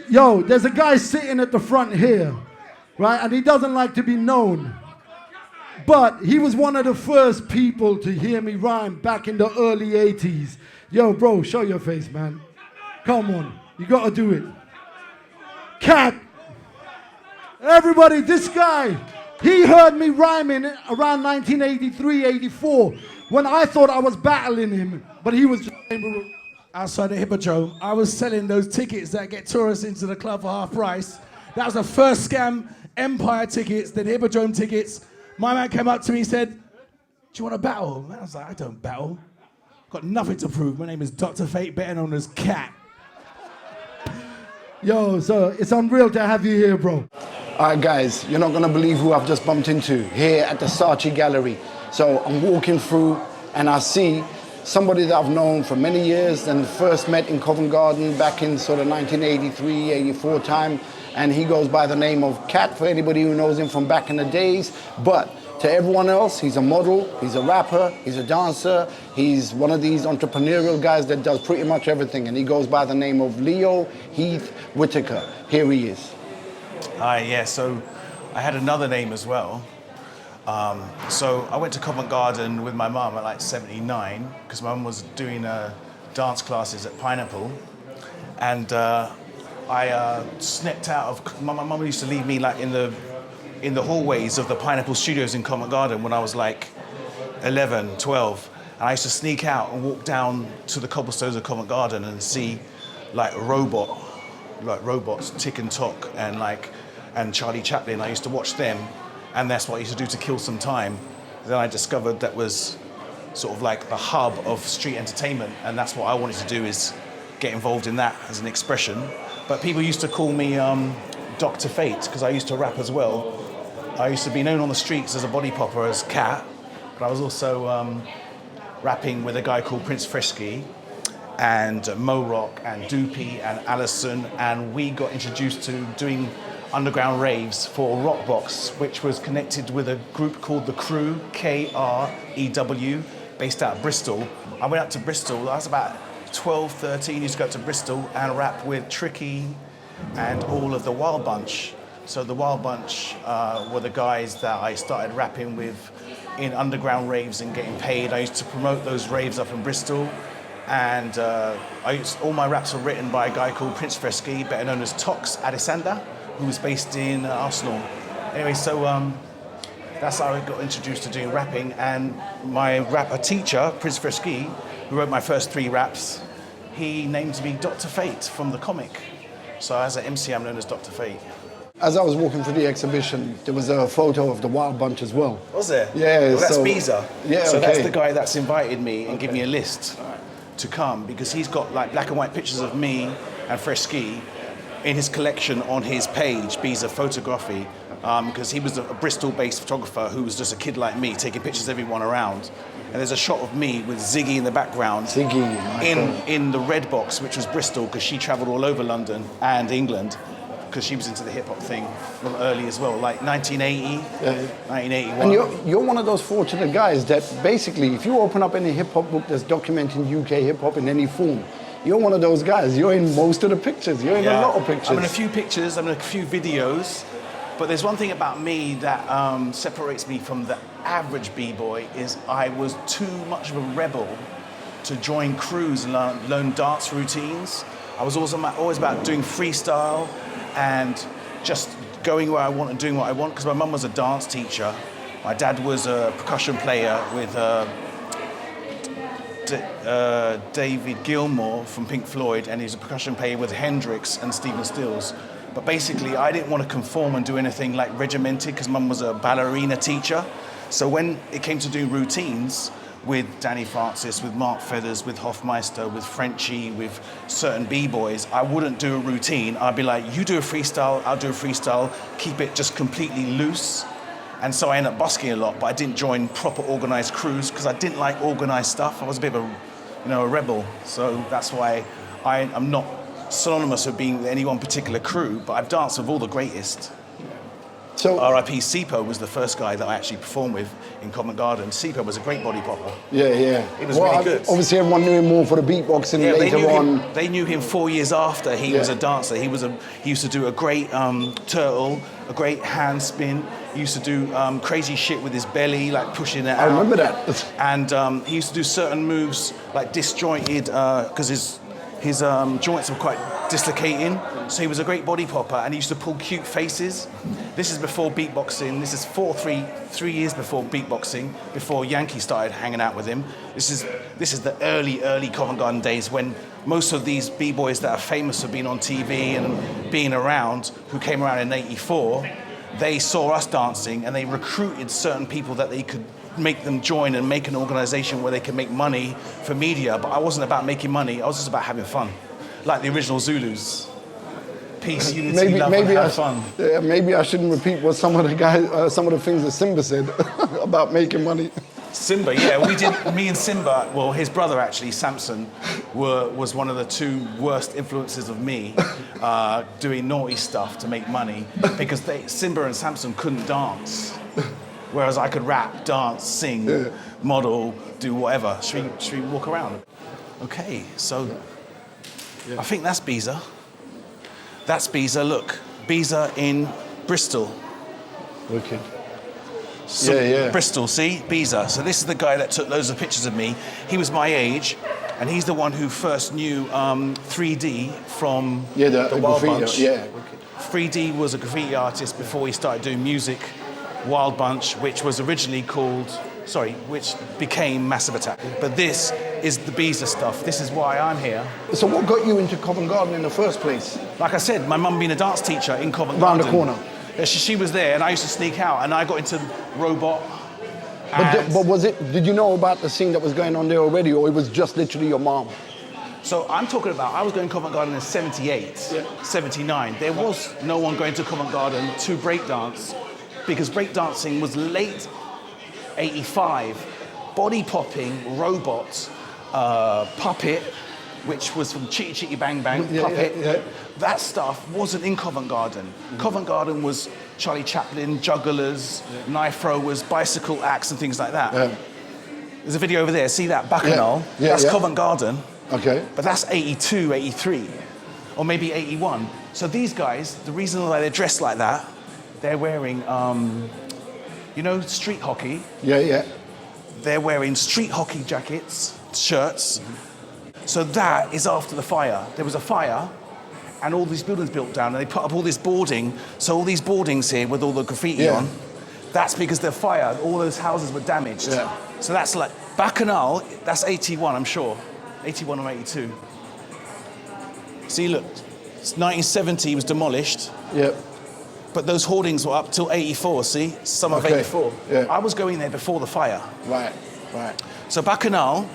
Yo, there's a guy sitting at the front here, right? And he doesn't like to be known. But he was one of the first people to hear me rhyme back in the early 80s. Yo, bro, show your face, man. Come on, you gotta do it. Cat. Everybody, this guy, he heard me rhyming around 1983, 84, when I thought I was battling him, but he was just outside the Hippodrome. I was selling those tickets that get tourists into the club for half price. That was the first scam, Empire tickets, then Hippodrome tickets. My man came up to me and said, do you want to battle? And I was like, I don't battle. Got nothing to prove. My name is Dr. Fate, better known as Cat. Yo, so it's unreal to have you here, bro. All right, guys, you're not going to believe who I've just bumped into here at the Saatchi Gallery. So I'm walking through and I see somebody that I've known for many years and first met in Covent Garden back in sort of 1983, 84 time. And he goes by the name of Cat for anybody who knows him from back in the days. But to everyone else, he's a model, he's a rapper, he's a dancer, he's one of these entrepreneurial guys that does pretty much everything. And he goes by the name of Heath Whittaker. Here he is. Hi, yeah, so I had another name as well. So I went to Covent Garden with my mum at like 79 because my mum was doing dance classes at Pineapple, and I sneaked out of. My mum used to leave me like in the hallways of the Pineapple Studios in Covent Garden when I was like 11, 12, and I used to sneak out and walk down to the cobblestones of Covent Garden and see like robots, Tick and Tock, and Charlie Chaplin. I used to watch them. And that's what I used to do to kill some time. Then I discovered that was sort of like the hub of street entertainment, and that's what I wanted to do, is get involved in that as an expression. But people used to call me Dr. Fate, because I used to rap as well. I used to be known on the streets as a body popper, as Cat, but I was also rapping with a guy called Prince Fresky, and Mo Rock, and Doopy, and Allison, and we got introduced to doing underground raves for Rockbox, which was connected with a group called The Crew, Krew, based out of Bristol. I went up to Bristol, I was about 12, 13, used to go up to Bristol and rap with Tricky and all of the Wild Bunch. So the Wild Bunch were the guys that I started rapping with in underground raves and getting paid. I used to promote those raves up in Bristol, and all my raps were written by a guy called Prince Fresky, better known as Tox Adesanya, who was based in Arsenal. Anyway, so that's how I got introduced to doing rapping, and my rapper teacher, Prince Fresky, who wrote my first 3 raps, he named me Dr. Fate from the comic. So as an MC, I'm known as Dr. Fate. As I was walking through the exhibition, there was a photo of the Wild Bunch as well. Was there? Yeah. Well, that's Beezer. Yeah, so okay. that's the guy that's invited me and given me a list to come, because he's got like black and white pictures of me and Fresky in his collection on his page, Beezer Photography, because he was a Bristol-based photographer who was just a kid like me, taking pictures of everyone around. And there's a shot of me with Ziggy in the background. Ziggy. In the Red Box, which was Bristol, because she travelled all over London and England, because she was into the hip-hop thing from early as well, like 1980, 1981. And you're one of those fortunate guys that basically, if you open up any hip-hop book that's documenting UK hip-hop in any form, you're one of those guys. You're in most of the pictures. You're in a lot of pictures. I'm in a few pictures, I'm in a few videos, but there's one thing about me that separates me from the average b-boy, is I was too much of a rebel to join crews and learn dance routines. I was always about doing freestyle and just going where I want and doing what I want, because my mum was a dance teacher. My dad was a percussion player with David Gilmour from Pink Floyd, and he's a percussion player with Hendrix and Stephen Stills. But basically, I didn't want to conform and do anything like regimented, because Mum was a ballerina teacher. So when it came to doing routines with Danny Francis, with Mark Feathers, with Hofmeister, with Frenchie, with certain b-boys, I wouldn't do a routine. I'd be like, you do a freestyle, I'll do a freestyle, keep it just completely loose. And so I ended up busking a lot, but I didn't join proper organised crews because I didn't like organised stuff. I was a bit of a rebel. So that's why I'm not synonymous with being with any one particular crew, but I've danced with all the greatest. So- R.I.P. Sipho was the first guy that I actually performed with in Covent Garden. Sipho was a great body popper. Yeah. He was really good. Obviously, everyone knew him more for the beatboxing later on. They knew him 4 years after he was a dancer. He used to do a great turtle, a great hand spin. He used to do crazy shit with his belly, like pushing it out. I remember that. And he used to do certain moves like disjointed, because his joints were quite dislocating. So he was a great body popper, and he used to pull cute faces. This is before beatboxing. This is 3 years before beatboxing, before Yankee started hanging out with him. This is the early Covent Garden days when most of these b-boys that are famous for being on TV and being around, who came around in '84, they saw us dancing and they recruited certain people that they could make them join and make an organization where they could make money for media. But I wasn't about making money, I was just about having fun. Like the original Zulus. Peace, unity, love, and have fun. Yeah, maybe I shouldn't repeat what some of the things that Simba said about making money. Simba, yeah, me and Simba, well, his brother actually, Samson, was one of the two worst influences of me, doing naughty stuff to make money, because Simba and Samson couldn't dance, whereas I could rap, dance, sing, model, do whatever. Should we walk around? Okay, so I think that's Biza. That's Biza, look. Biza in Bristol. Wicked. Bristol, see? Biza. So this is the guy that took loads of pictures of me. He was my age, and he's the one who first knew 3D from the Wild Bunch. Yeah. 3D was a graffiti artist before he started doing music. Wild Bunch, which became Massive Attack. But this is the Biza stuff. This is why I'm here. So what got you into Covent Garden in the first place? Like I said, my mum being a dance teacher in Covent Round Garden. the corner. Yeah, she was there, and I used to sneak out, and I got into robot. But did you know about the scene that was going on there already, or it was just literally your mom? So I'm talking about, I was going to Covent Garden in 78, 79. There was no one going to Covent Garden to breakdance, because breakdancing was late 85. Body popping, robot, puppet, which was from Chitty Chitty Bang Bang, puppet. That stuff wasn't in Covent Garden. Covent Garden was Charlie Chaplin, jugglers, knife throwers, bicycle acts and things like that. There's a video over there, see that, Bacchanal? That's Covent Garden. Okay. But that's 82, 83, or maybe 81. So these guys, the reason why they're dressed like that, they're wearing, street hockey. Yeah. They're wearing street hockey jackets, shirts. So that is after the fire. There was a fire, and all these buildings built down, and they put up all this boarding. So all these boardings here with all the graffiti on, that's because the fire, all those houses were damaged. Yeah. So that's like, Bacchanal, that's 81, I'm sure. 81 or 82. See, look, 1970 was demolished. Yep. But those hoardings were up till 84, see? Summer of 84. Yeah. I was going there before the fire. Right. So Bacchanal,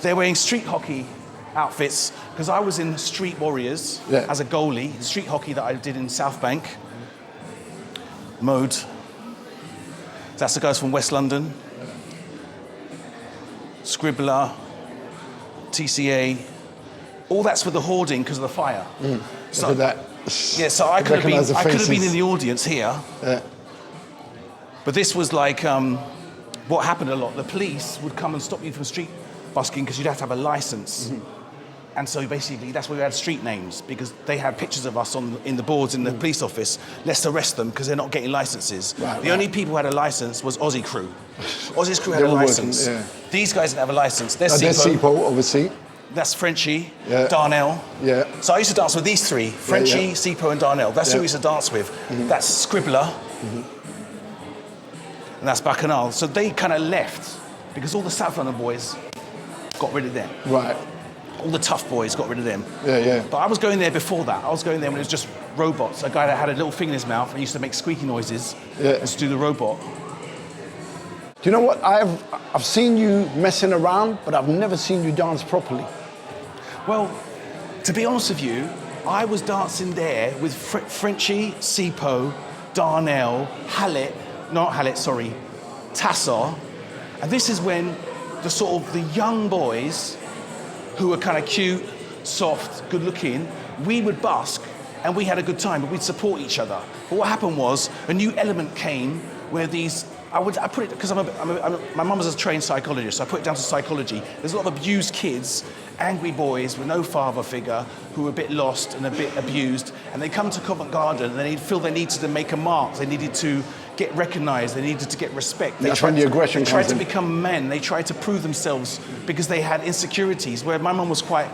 they're wearing street hockey outfits, because I was in Street Warriors as a goalie, street hockey that I did in South Bank. Mode. That's the guys from West London. Scribbler, TCA. All that's with the hoarding because of the fire. So that. Yeah, so I could have been in the audience here. Yeah. But this was like what happened a lot. The police would come and stop you from street busking because you'd have to have a license. And so basically that's why we had street names, because they had pictures of us in the boards in the police office. Let's arrest them because they're not getting licenses. The only people who had a license was Aussie Crew. Aussie's Crew had a license. These guys didn't have a license. They're Sipho, obviously. That's Frenchie, Darnell. Yeah. So I used to dance with these three, Frenchie, Sipho and Darnell. That's who we used to dance with. That's Scribbler. And that's Bacchanal. So they kind of left because all the South London boys got rid of them. Right. All the tough boys got rid of them. Yeah. But I was going there before that. I was going there when it was just robots. A guy that had a little thing in his mouth and used to make squeaky noises. Used to do the robot. Do you know what? I've seen you messing around, but I've never seen you dance properly. Well, to be honest with you, I was dancing there with Frenchie, Sipho, Darnell, Tassar. And this is when the young boys who were kind of cute, soft, good looking, we would busk and we had a good time, but we'd support each other. But what happened was a new element came where these, I put it, because my mum was a trained psychologist, so I put it down to psychology. There's a lot of abused kids, angry boys with no father figure who were a bit lost and a bit abused, and they come to Covent Garden and they feel they needed to make a mark, they needed to get recognized, they needed to get respect. That's when the aggression They tried comes to in. become men, they tried to prove themselves because they had insecurities, where my mum was quite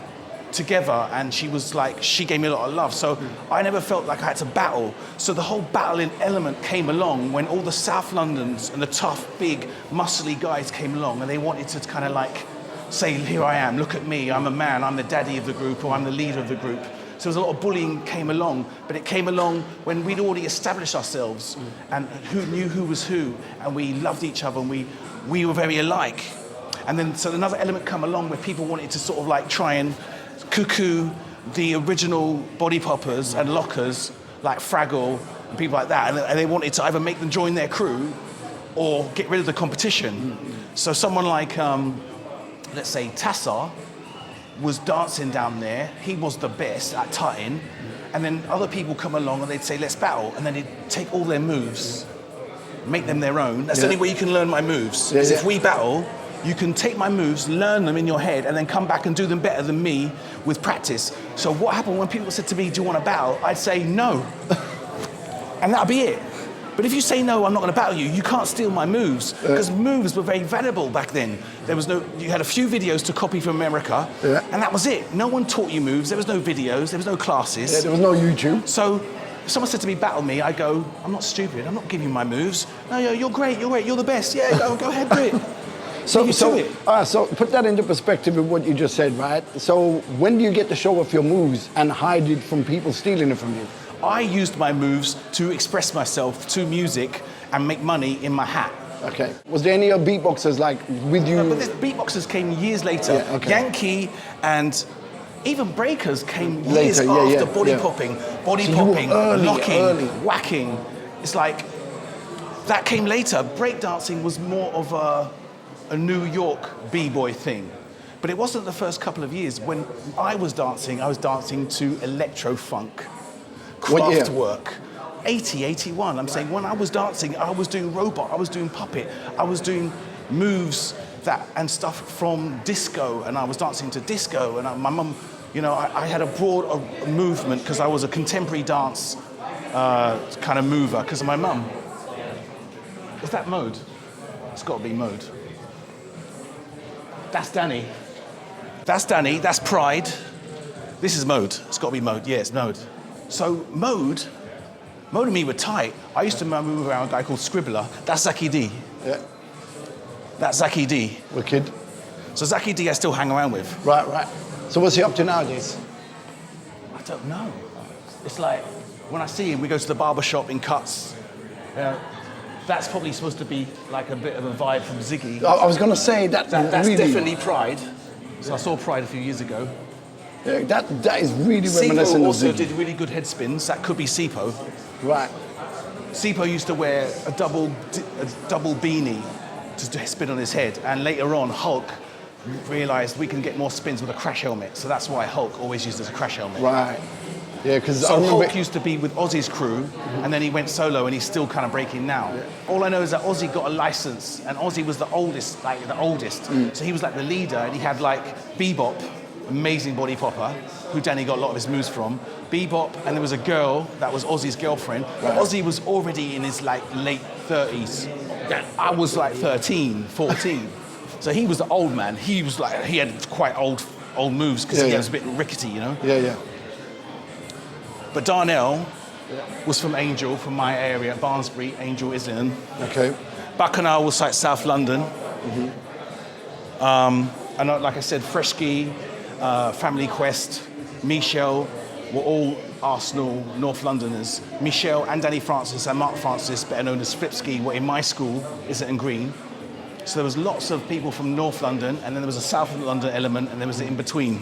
together and she was like, she gave me a lot of love. So I never felt like I had to battle. So the whole battling element came along when all the South Londons and the tough, big, muscly guys came along and they wanted to kind of like say, here I am, look at me, I'm a man, I'm the daddy of the group or I'm the leader of the group. So there's a lot of bullying came along, but it came along when we'd already established ourselves and who knew who was who, and we loved each other and we were very alike. And then so another element come along where people wanted to sort of like try and cuckoo the original body poppers and lockers like Fraggle and people like that, and they wanted to either make them join their crew or get rid of the competition. So someone like, let's say Tassar was dancing down there, he was the best at tutting, and then other people come along and they'd say, let's battle, and then they'd take all their moves, make them their own. That's the only way you can learn my moves, is if we battle, you can take my moves, learn them in your head, and then come back and do them better than me with practice. So what happened when people said to me, do you want to battle? I'd say no. And that'd be it. But if you say no, I'm not going to battle you, you can't steal my moves, because moves were very valuable back then. There was you had a few videos to copy from America, and that was it. No one taught you moves, there was no videos, there was no classes. Yeah, there was no YouTube. So if someone said to me, battle me, I go, I'm not stupid, I'm not giving you my moves. No, you're great, you're the best. Yeah, go ahead, do it. So put that into perspective with what you just said, right? So when do you get to show off your moves and hide it from people stealing it from you? I used my moves to express myself to music and make money in my hat. Okay. Was there any other beatboxers like with you? No, but the beatboxers came years later. Yeah, okay. Yankee and even breakers came years Later, after body popping, locking, whacking. It's like, that came later. Breakdancing was more of a New York b-boy thing. But it wasn't the first couple of years. When I was dancing to electro-funk, Kraftwerk, 80, 81. I'm saying when I was dancing, I was doing robot, I was doing puppet, I was doing moves and stuff from disco, and I was dancing to disco, and my mum, I had a broad movement because I was a contemporary dance kind of mover because of my mum. Is that Mode? It's got to be Mode. That's Danny. That's Pride. This is Mode. It's got to be Mode. Yeah, it's Mode. So Mode and me were tight. I used to move around a guy called Scribbler. That's Saatchi D. Yeah. That's Saatchi D. Wicked. So Saatchi D I still hang around with. Right. So what's he up to nowadays? I don't know. It's like, when I see him, we go to the barber shop in Cuts. That's probably supposed to be like a bit of a vibe from Ziggy. I was going to say that's really... definitely Pride. So I saw Pride a few years ago. Yeah, that is really reminiscent Sipho of also Ziggy. did really good head spins. That could be Sipho. Right. Sipho used to wear a double beanie to spin on his head, and later on Hulk realised we can get more spins with a crash helmet, so that's why Hulk always used as a crash helmet. Right. Yeah, because so Hulk used to be with Ozzy's crew, and then he went solo, and he's still kind of breaking now. Yeah. All I know is that Ozzy got a license, and Ozzy was the oldest. So he was like the leader, and he had like Bebop, amazing body popper, who Danny got a lot of his moves from. Bebop, and there was a girl that was Ozzy's girlfriend. But Ozzy was already in his like late 30s. I was like 13, 14. So he was the old man. He was like, he had quite old moves because he was a bit rickety, Yeah. But Darnell was from Angel, from my area, Barnsbury, Angel, Islington. Okay. Bacchanal was like South London. And like I said, Freshkey, Family Quest, Michelle were all Arsenal, North Londoners. Michelle and Danny Francis and Mark Francis, better known as Flipski, were in my school, Islington Green. So there was lots of people from North London, and then there was a South London element, and there was the in-between.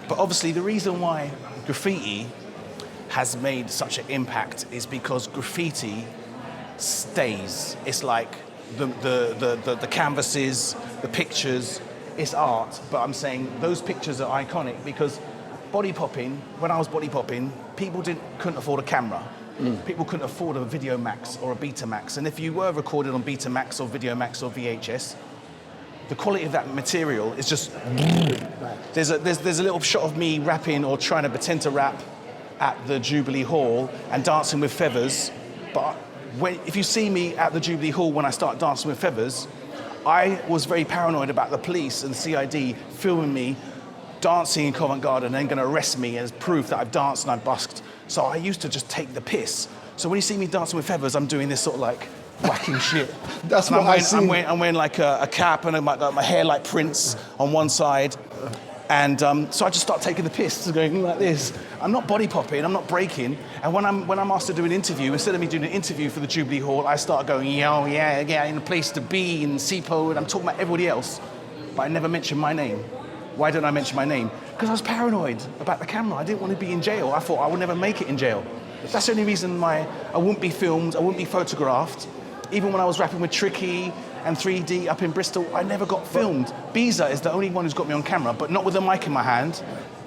But obviously the reason why graffiti has made such an impact is because graffiti stays. It's like the canvases, the pictures, it's art, but I'm saying those pictures are iconic because body popping, when I was body popping, people couldn't afford a camera. People couldn't afford a Video Max or a Betamax. And if you were recorded on Betamax or Video Max or VHS, the quality of that material is just... There's a little shot of me rapping or trying to pretend to rap at the Jubilee Hall and dancing with feathers. But if you see me at the Jubilee Hall when I start dancing with feathers, I was very paranoid about the police and the CID filming me dancing in Covent Garden and then going to arrest me as proof that I've danced and I've busked. So I used to just take the piss. So when you see me dancing with feathers, I'm doing this sort of like whacking shit. That's what I see. I'm wearing like a cap and my hair like Prince on one side. And so I just start taking the piss, going like this. I'm not body popping, I'm not breaking. And when I'm asked to do an interview, instead of me doing an interview for the Jubilee Hall, I start going, yo, yeah, in a place to be, in Sipho, and I'm talking about everybody else. But I never mention my name. Why don't I mention my name? Because I was paranoid about the camera. I didn't want to be in jail. I thought I would never make it in jail. That's the only reason why I wouldn't be filmed, I wouldn't be photographed. Even when I was rapping with Tricky and 3D up in Bristol, I never got filmed. Beezer is the only one who's got me on camera, but not with a mic in my hand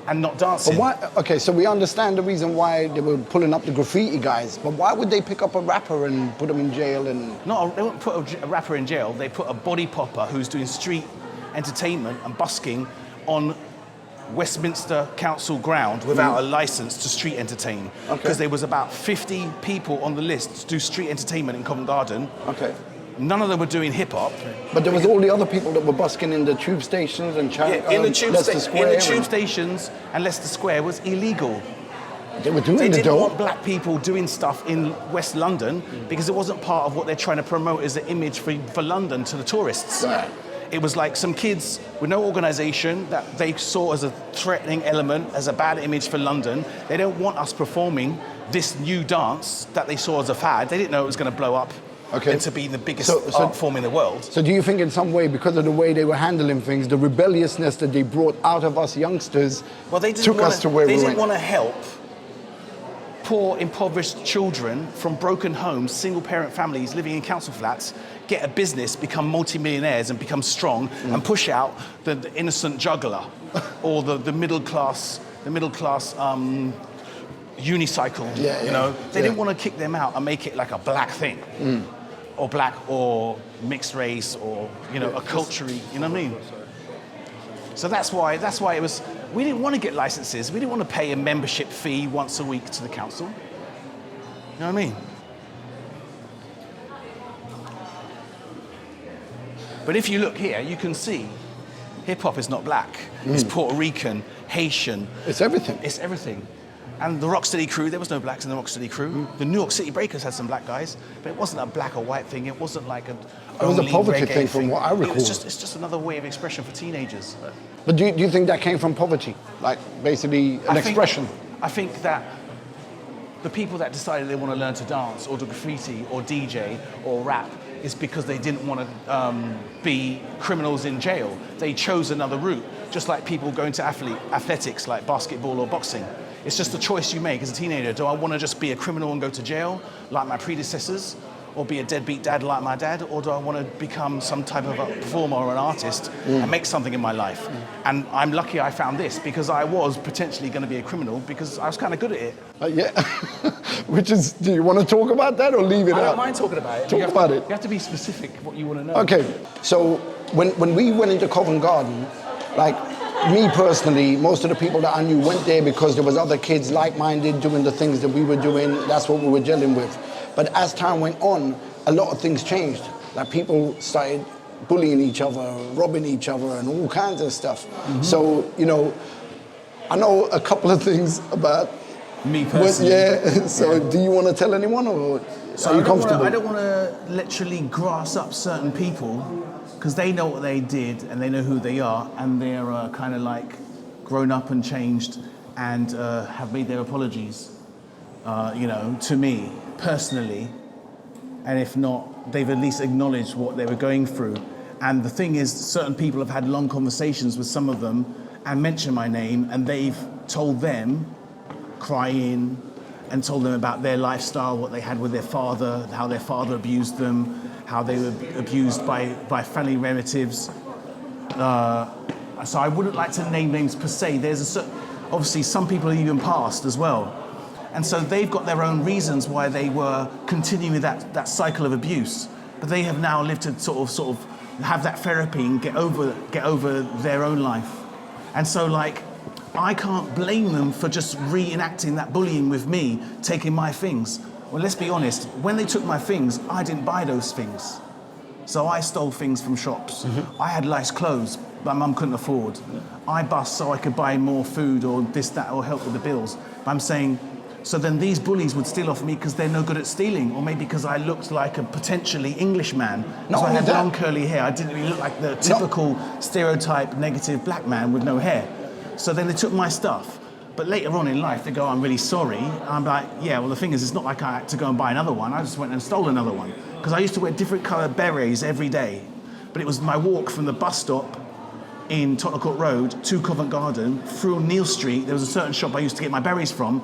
and not dancing. But why, okay, so we understand the reason why they were pulling up the graffiti guys, but why would they pick up a rapper and put him in jail? And they wouldn't put a rapper in jail. They put a body popper who's doing street entertainment and busking on Westminster Council ground without a license to street entertain. Because there was about 50 people on the list to do street entertainment in Covent Garden. Okay. None of them were doing hip hop. But there was all the other people that were busking in the tube stations and Leicester stations and Leicester Square was illegal. They were doing They the didn't dope. want black people doing stuff in West London because it wasn't part of what they're trying to promote as an image for London to the tourists. Right. It was like some kids with no organisation that they saw as a threatening element, as a bad image for London. They don't want us performing this new dance that they saw as a fad. They didn't know it was going to blow up into being the biggest art form in the world. So do you think in some way, because of the way they were handling things, the rebelliousness that they brought out of us youngsters took us to where we went? They didn't want to help poor, impoverished children from broken homes, single-parent families living in council flats, get a business, become multi-millionaires and become strong and push out the innocent juggler or the middle-class unicycle, you know? They didn't want to kick them out and make it like a black thing. Or black or mixed race or, you know, a culture, you know what I mean? So that's why it was, we didn't want to get licenses. We didn't want to pay a membership fee once a week to the council. You know what I mean? But if you look here, you can see hip hop is not black. It's Puerto Rican, Haitian. It's everything. It's everything. And the Rocksteady crew, there was no blacks in the Rocksteady crew. The New York City Breakers had some black guys, but it wasn't a black or white thing. It wasn't like It was a poverty thing from what I recall. It's just another way of expression for teenagers. But do you think that came from poverty? Like basically an expression? I think that the people that decided they want to learn to dance or do graffiti or DJ or rap is because they didn't want to be criminals in jail. They chose another route, just like people going to athletics like basketball or boxing. It's just a choice you make as a teenager. Do I want to just be a criminal and go to jail like my predecessors, or be a deadbeat dad like my dad, or do I want to become some type of a performer or an artist and make something in my life? And I'm lucky I found this, because I was potentially going to be a criminal because I was kind of good at it. Yeah. Which is, do you want to talk about that or leave it out? I don't mind talking about it. Talk about it. You have to be specific what you want to know. Okay, so when we went into Covent Garden, like me personally, most of the people that I knew went there because there was other kids like-minded doing the things that we were doing. That's what we were dealing with. But as time went on, a lot of things changed. Like people started bullying each other, robbing each other, and all kinds of stuff. So, you know, I know a couple of things about me personally. Do you want to tell anyone, or are you comfortable? I don't want to literally grass up certain people, because they know what they did and they know who they are, and they're kind of like grown up and changed and have made their apologies, you know, to me personally. And if not, they've at least acknowledged what they were going through. And the thing is, certain people have had long conversations with some of them and mentioned my name, and they've told them, crying, and told them about their lifestyle, what they had with their father, how their father abused them, how they were abused by family relatives. So I wouldn't like to name names per se. obviously some people have even passed as well. And so they've got their own reasons why they were continuing that cycle of abuse. But they have now lived to sort of have that therapy and get over their own life. And so like, I can't blame them for just reenacting that bullying with me, taking my things. Well, let's be honest, when they took my things, I didn't buy those things. So I stole things from shops. I had nice clothes my mum couldn't afford. I bust so I could buy more food or this, that, or help with the bills. But I'm saying, so then these bullies would steal off me because they're no good at stealing, or maybe because I looked like a potentially Englishman. So I had long curly hair. I didn't really look like the typical stereotype negative black man with no hair. So then they took my stuff. But later on in life, they go, I'm really sorry. I'm like, yeah, well, the thing is, it's not like I had to go and buy another one. I just went and stole another one. Because I used to wear different coloured berets every day. But it was my walk from the bus stop in Tottenham Court Road to Covent Garden, through Neal Street. There was a certain shop I used to get my berries from.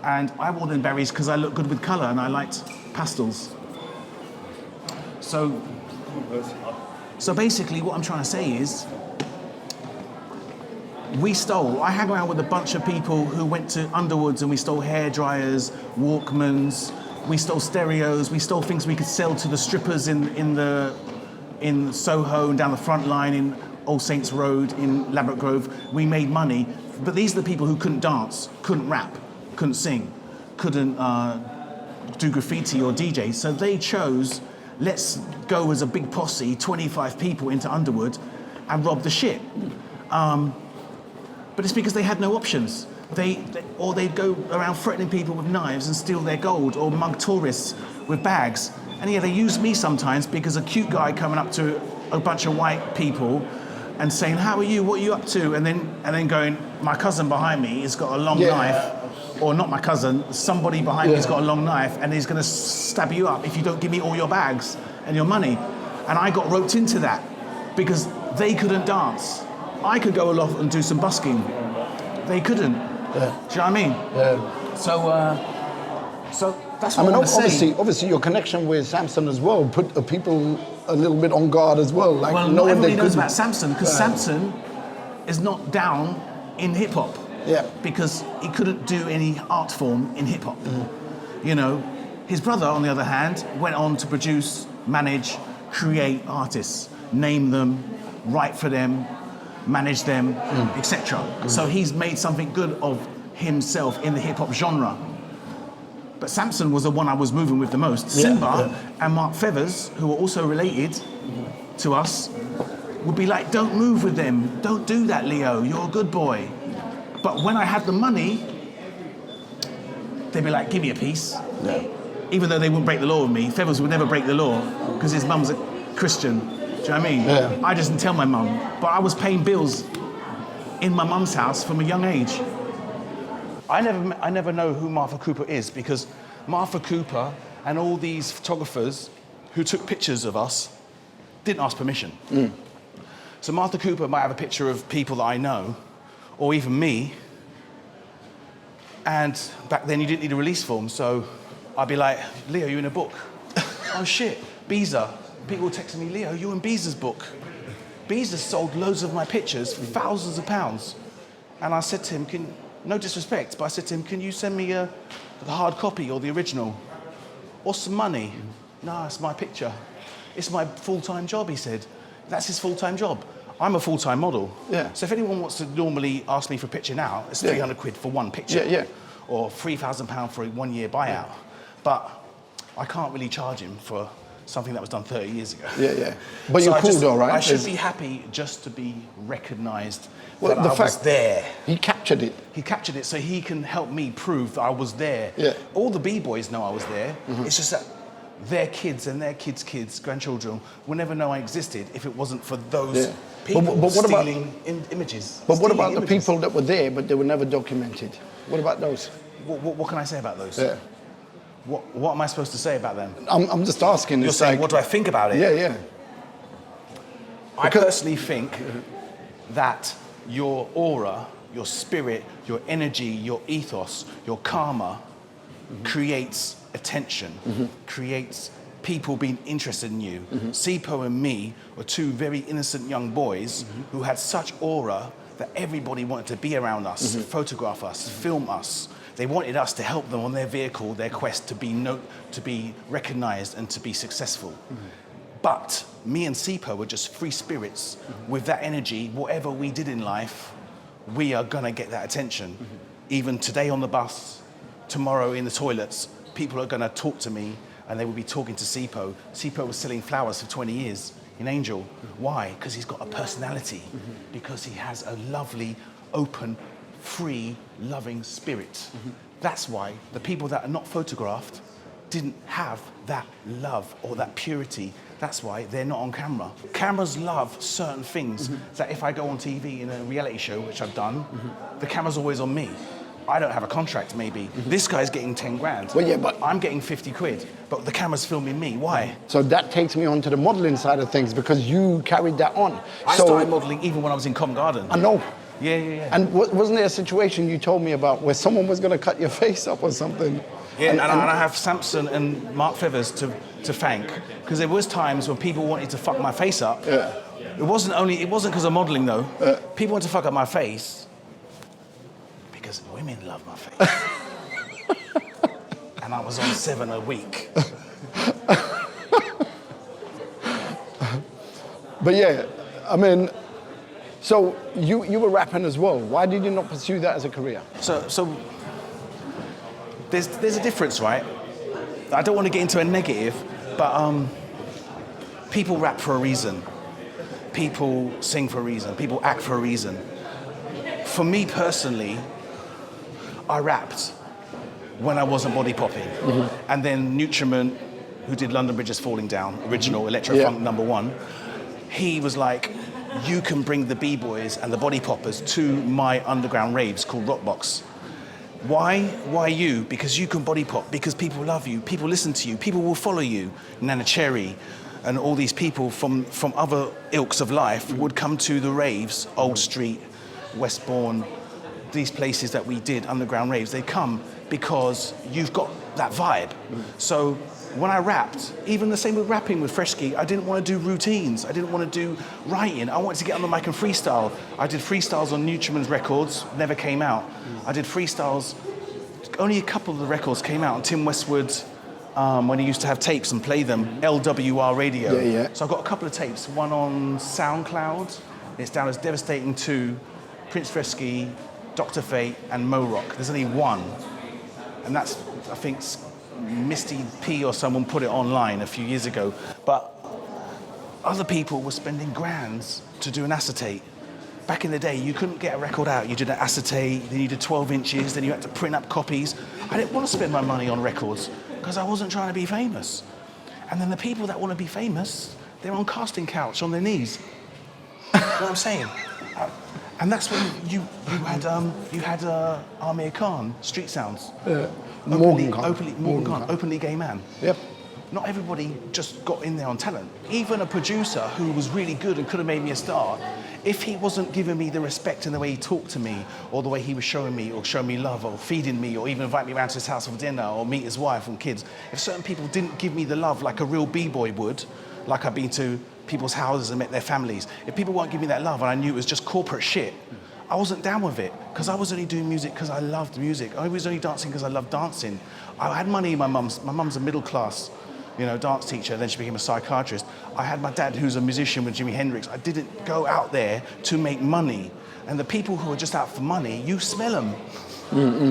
And I wore them berries because I looked good with colour and I liked pastels. So basically what I'm trying to say is, I hang around with a bunch of people who went to Underwoods and we stole hair dryers, Walkmans, we stole stereos, we stole things we could sell to the strippers in Soho and down the front line in All Saints Road in Ladbroke Grove. We made money, but these are the people who couldn't dance, couldn't rap, couldn't sing, couldn't do graffiti or DJ. So they chose, let's go as a big posse, 25 people into Underwood and rob the shit. But it's because they had no options. Or they'd go around threatening people with knives and steal their gold, or mug tourists with bags. And yeah, they used me sometimes because a cute guy coming up to a bunch of white people and saying, how are you, what are you up to? And then going, my cousin behind me has got a long knife, or not my cousin, somebody behind me has got a long knife and he's gonna stab you up if you don't give me all your bags and your money. And I got roped into that because they couldn't dance. I could go aloft and do some busking. They couldn't. Do you know what I mean? Yeah. So that's what I want to say. Obviously, your connection with Samson as well put people a little bit on guard as well. Like, well, not everybody knows about Samson because Samson is not down in hip hop. Yeah. Because he couldn't do any art form in hip hop. You know, his brother, on the other hand, went on to produce, manage, create artists, name them, write for them, manage them, etc. So he's made something good of himself in the hip-hop genre. But Samson was the one I was moving with the most. Simba and Mark Feathers, who are also related to us, would be like, don't move with them. Don't do that, Leo. You're a good boy. But when I had the money, they'd be like, give me a piece. Yeah. Even though they wouldn't break the law with me, Feathers would never break the law because his mum's a Christian. Do you know what I mean? Yeah. I just didn't tell my mum, but I was paying bills in my mum's house from a young age. I never know who Martha Cooper is because Martha Cooper and all these photographers who took pictures of us didn't ask permission. So Martha Cooper might have a picture of people that I know, or even me, and back then you didn't need a release form, so I'd be like, Leo, you in a book? Oh shit, Beezer. People texting me, Leo, you're in Beezer's book. Beezer sold loads of my pictures for thousands of pounds. And I said to him, no disrespect, but I said to him, can you send me the hard copy or the original? Or some money? No, it's my picture. It's my full-time job, he said. That's his full-time job. I'm a full-time model. Yeah. So if anyone wants to normally ask me for a picture now, it's 300 quid for one picture. Yeah. Or £3,000 for a 1-year buyout. But I can't really charge him for something that was done 30 years ago. Yeah. But so you're cool though, right? I should be happy just to be recognised that I was there. He captured it. He captured it so he can help me prove that I was there. Yeah. All the B-boys know I was there. It's just that their kids and their kids' kids, grandchildren, will never know I existed if it wasn't for those people stealing images. But what about the people that were there but they were never documented? What about those? What can I say about those? Yeah. What am I supposed to say about them? I'm just asking. You're saying, what do I think about it? Yeah. I personally think that your aura, your spirit, your energy, your ethos, your karma creates attention, creates people being interested in you. Sipho and me were two very innocent young boys who had such aura that everybody wanted to be around us, photograph us, film us. They wanted us to help them on their vehicle, their quest to be recognized and to be successful. But me and Sipho were just free spirits with that energy. Whatever we did in life, we are gonna get that attention. Even today on the bus, tomorrow in the toilets, people are gonna talk to me and they will be talking to Sipho. Sipho was selling flowers for 20 years in Angel. Why? Because he's got a personality. Because he has a lovely, open, free, loving spirit. That's why the people that are not photographed didn't have that love or that purity. That's why they're not on camera. Cameras love certain things that if I go on TV in a reality show, which I've done, the camera's always on me. I don't have a contract, maybe. This guy's getting 10 grand. Well, yeah, but I'm getting 50 quid, but the camera's filming me. Why? So that takes me on to the modeling side of things, because you carried that on. I started modeling even when I was in Covent Garden. I know. Yeah. And wasn't there a situation you told me about where someone was going to cut your face up or something? Yeah, and I have Samson and Mark Feathers to thank, because there was times when people wanted to fuck my face up. Yeah. It wasn't because of modeling though. People wanted to fuck up my face because women love my face. And I was on 7 a week. But yeah, I mean, so you were rapping as well. Why did you not pursue that as a career? So there's a difference, right? I don't want to get into a negative, but people rap for a reason. People sing for a reason. People act for a reason. For me personally, I rapped when I wasn't body popping. And then Nutriment, who did London Bridge is Falling Down, original Electro Funk #1, he was like, you can bring the B-boys and the body poppers to my underground raves called Rockbox. Why you? Because you can body pop, because people love you, people listen to you, people will follow you. Nana Cherry and all these people from other ilks of life would come to the raves, Old Street, Westbourne, these places that we did, underground raves. They come because you've got that vibe. So when I rapped, even the same with rapping with Freshkey, I didn't want to do routines. I didn't want to do writing. I wanted to get on the mic and freestyle. I did freestyles on Nutriment's records, never came out. I did freestyles, only a couple of the records came out on Tim Westwood's, when he used to have tapes and play them, LWR radio. Yeah. So I've got a couple of tapes, one on SoundCloud, it's down as Devastating 2, Prince Freshkey, Dr. Fate, and Mo Rock. There's only one. And that's, I think, Misty P or someone put it online a few years ago. But other people were spending grands to do an acetate. Back in the day, you couldn't get a record out. You did an acetate, then you did 12 inches, then you had to print up copies. I didn't want to spend my money on records because I wasn't trying to be famous. And then the people that want to be famous, they're on casting couch on their knees. You know what I'm saying? And that's when you had Amir Khan, Street Sounds. Morgan Khan. Openly gay man. Yep. Not everybody just got in there on talent. Even a producer who was really good and could have made me a star, if he wasn't giving me the respect in the way he talked to me, or the way he was showing me love, or feeding me, or even invite me around to his house for dinner, or meet his wife and kids, if certain people didn't give me the love like a real B-boy would, like I've been to people's houses and met their families, if people weren't giving me that love and I knew it was just corporate shit, I wasn't down with it, because I was only doing music because I loved music. I was only dancing because I loved dancing. I had money in my mum's a middle class, dance teacher, then she became a psychiatrist. I had my dad who's a musician with Jimi Hendrix. I didn't go out there to make money. And the people who are just out for money, you smell them.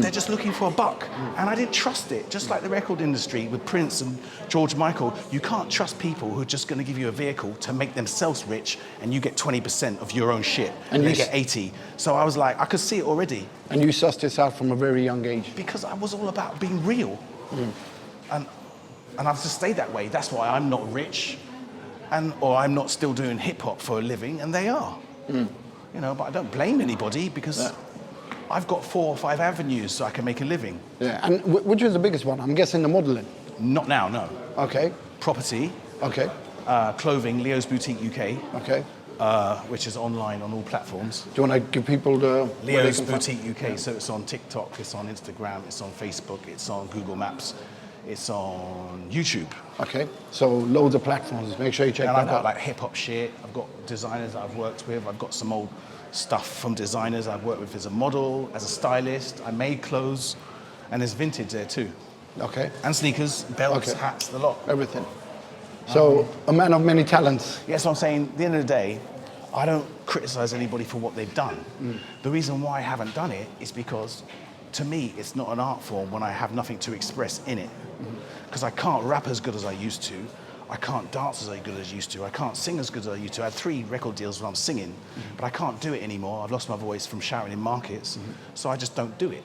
They're just looking for a buck. And I didn't trust it. Just like the record industry with Prince and George Michael, you can't trust people who are just going to give you a vehicle to make themselves rich and you get 20% of your own shit and they get 80. So I was like, I could see it already. And you sussed this out from a very young age? Because I was all about being real. And I've just stayed that way. That's why I'm not rich or I'm not still doing hip hop for a living, and they are. But I don't blame anybody because I've got 4 or 5 avenues so I can make a living. Yeah, and which was the biggest one? I'm guessing the modeling. Not now, no. Okay. Property. Okay. Clothing, Leo's Boutique UK. Okay. Which is online on all platforms. Do you want to give people the... Leo's Boutique UK, so it's on TikTok, it's on Instagram, it's on Facebook, it's on Google Maps, it's on YouTube. Okay, so loads of platforms. Make sure you check that out. I've got like hip hop shit. I've got designers that I've worked with. I've got some old stuff from designers I've worked with as a model, as a stylist. I made clothes, and there's vintage there too. Okay. And sneakers, belts, Okay. hats, the lot. Everything. So, a man of many talents. Yes, what I'm saying, at the end of the day, I don't criticize anybody for what they've done. The reason why I haven't done it is because, to me, it's not an art form when I have nothing to express in it. Because I can't rap as good as I used to. I can't dance as good as I used to. I can't sing as good as I used to. I had 3 record deals when I'm singing, but I can't do it anymore. I've lost my voice from shouting in markets, so I just don't do it.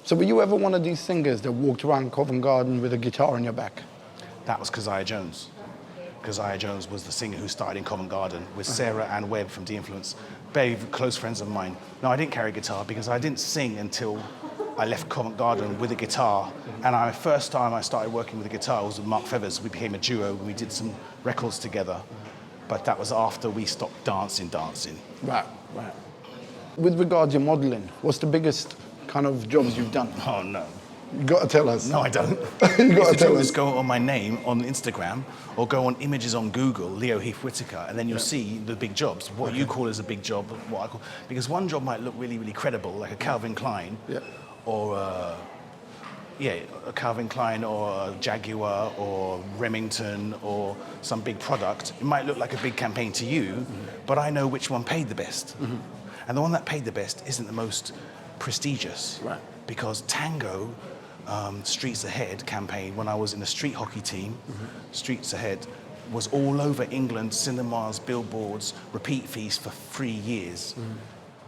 So were you ever one of these singers that walked around Covent Garden with a guitar on your back? That was Keziah Jones. Keziah Jones was the singer who started in Covent Garden with Sarah Ann Webb from De-Influence, very close friends of mine. No, I didn't carry a guitar because I didn't sing until I left Covent Garden with a guitar. And the first time I started working with a guitar was with Mark Feathers. We became a duo and we did some records together. But that was after we stopped dancing. Right. With regards to modeling, what's the biggest kind of jobs you've done? Oh, no. You got to tell us. No, I don't. You got to tell us. Just go on my name on Instagram or go on images on Google, Leo Heath Whittaker, and then you'll see the big jobs. What you call as a big job, what I call, because one job might look really, really credible, like a Calvin Klein, or a Calvin Klein or a Jaguar or Remington or some big product. It might look like a big campaign to you, but I know which one paid the best. And the one that paid the best isn't the most prestigious. Right. Because Tango, Streets Ahead campaign, when I was in the street hockey team, Streets Ahead, was all over England, cinemas, billboards, repeat fees for 3 years